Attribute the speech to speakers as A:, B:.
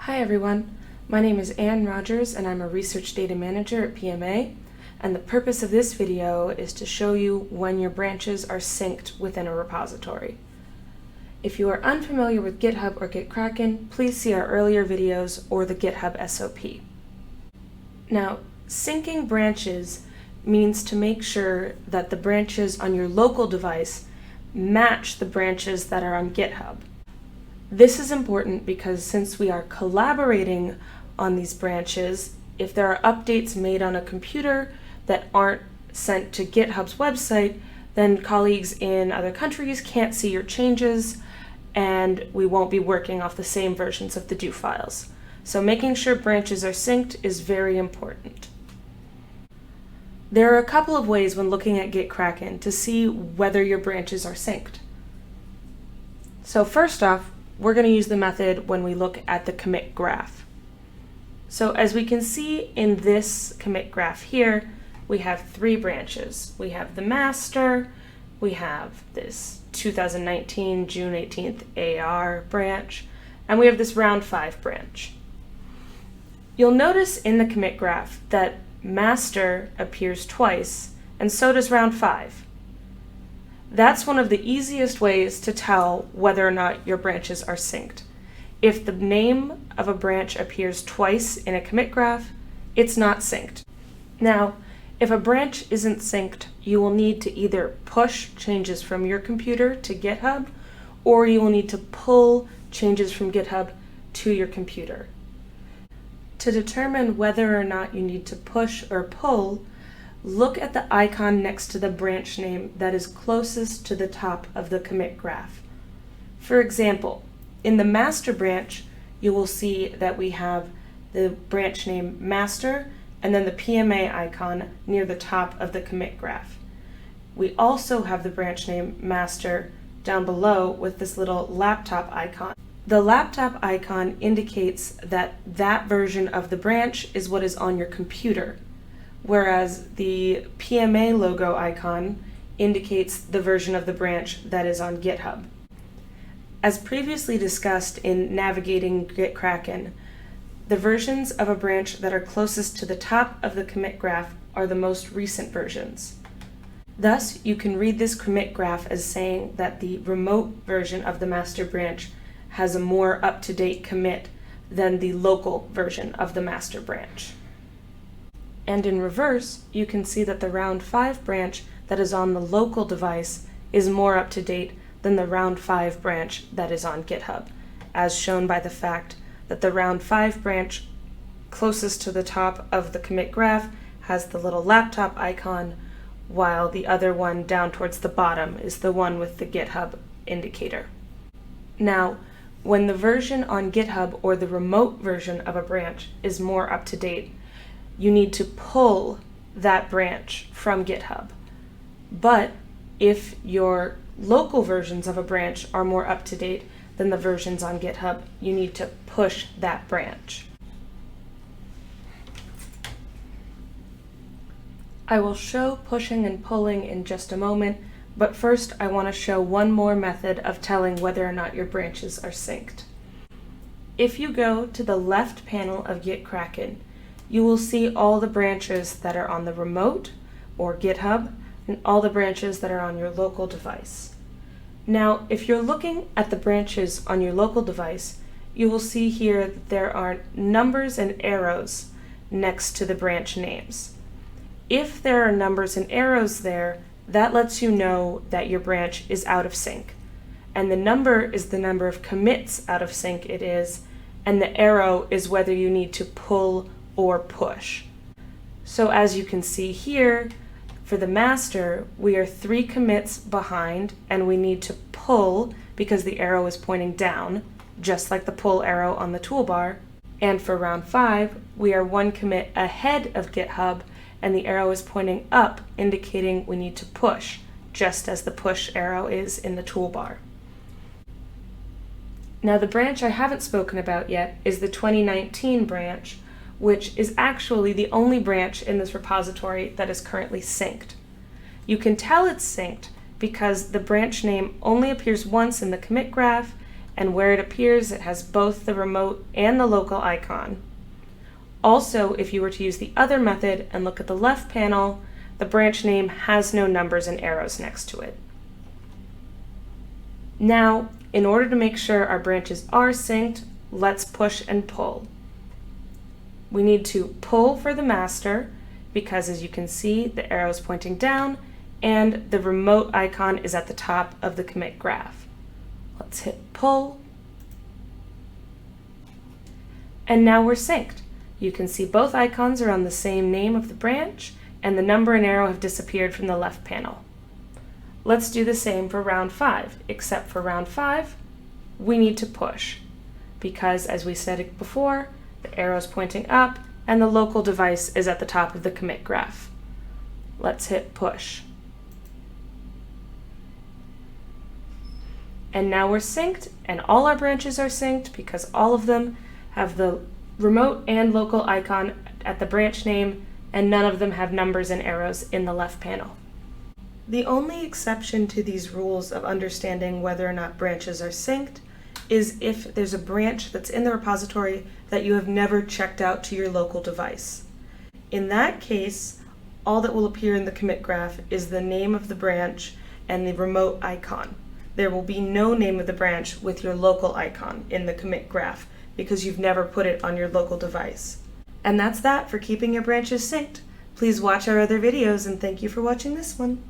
A: Hi everyone, my name is Ann Rogers and I'm a Research Data Manager at PMA, and the purpose of this video is to show you when your branches are synced within a repository. If you are unfamiliar with GitHub or GitKraken, please see our earlier videos or the GitHub SOP. Now, syncing branches means to make sure that the branches on your local device match the branches that are on GitHub. This is important because since we are collaborating on these branches, if there are updates made on a computer that aren't sent to GitHub's website, then colleagues in other countries can't see your changes and we won't be working off the same versions of the do files. So making sure branches are synced is very important. There are a couple of ways when looking at GitKraken to see whether your branches are synced. So first off, we're going to use the method when we look at the commit graph. So as we can see in this commit graph here, we have three branches. We have the master, we have this 2019 June 18th AR branch, and we have this round 5 branch. You'll notice in the commit graph that master appears twice, and so does round 5. That's one of the easiest ways to tell whether or not your branches are synced. If the name of a branch appears twice in a commit graph, it's not synced. Now, if a branch isn't synced, you will need to either push changes from your computer to GitHub, or you will need to pull changes from GitHub to your computer. To determine whether or not you need to push or pull, look at the icon next to the branch name that is closest to the top of the commit graph. For example, in the master branch, you will see that we have the branch name master and then the PMA icon near the top of the commit graph. We also have the branch name master down below with this little laptop icon. The laptop icon indicates that that version of the branch is what is on your computer, whereas the PMA logo icon indicates the version of the branch that is on GitHub. As previously discussed in navigating GitKraken, the versions of a branch that are closest to the top of the commit graph are the most recent versions. Thus, you can read this commit graph as saying that the remote version of the master branch has a more up-to-date commit than the local version of the master branch. And in reverse, you can see that the round 5 branch that is on the local device is more up to date than the round 5 branch that is on GitHub, as shown by the fact that the round 5 branch closest to the top of the commit graph has the little laptop icon, while the other one down towards the bottom is the one with the GitHub indicator. Now, when the version on GitHub or the remote version of a branch is more up to date, you need to pull that branch from GitHub. But if your local versions of a branch are more up to date than the versions on GitHub, you need to push that branch. I will show pushing and pulling in just a moment, but first I want to show one more method of telling whether or not your branches are synced. If you go to the left panel of GitKraken, you will see all the branches that are on the remote or GitHub and all the branches that are on your local device. Now, if you're looking at the branches on your local device, you will see here that there are numbers and arrows next to the branch names. If there are numbers and arrows there, that lets you know that your branch is out of sync. And the number is the number of commits out of sync it is, and the arrow is whether you need to pull or push. So as you can see here, for the master, we are 3 commits behind and we need to pull because the arrow is pointing down, just like the pull arrow on the toolbar. And for round 5, we are 1 commit ahead of GitHub and the arrow is pointing up, indicating we need to push, just as the push arrow is in the toolbar. Now the branch I haven't spoken about yet is the 2019 branch, which is actually the only branch in this repository that is currently synced. You can tell it's synced because the branch name only appears once in the commit graph and where it appears, it has both the remote and the local icon. Also, if you were to use the other method and look at the left panel, the branch name has no numbers and arrows next to it. Now, in order to make sure our branches are synced, let's push and pull. We need to pull for the master because, as you can see, the arrow is pointing down and the remote icon is at the top of the commit graph. Let's hit pull. And now we're synced. You can see both icons are on the same name of the branch, and the number and arrow have disappeared from the left panel. Let's do the same for round 5, except for round 5, we need to push, because as we said before, the arrow is pointing up and the local device is at the top of the commit graph. Let's hit push. And now we're synced, and all our branches are synced because all of them have the remote and local icon at the branch name, and none of them have numbers and arrows in the left panel. The only exception to these rules of understanding whether or not branches are synced is if there's a branch that's in the repository that you have never checked out to your local device. In that case, all that will appear in the commit graph is the name of the branch and the remote icon. There will be no name of the branch with your local icon in the commit graph because you've never put it on your local device. And that's that for keeping your branches synced. Please watch our other videos, and thank you for watching this one.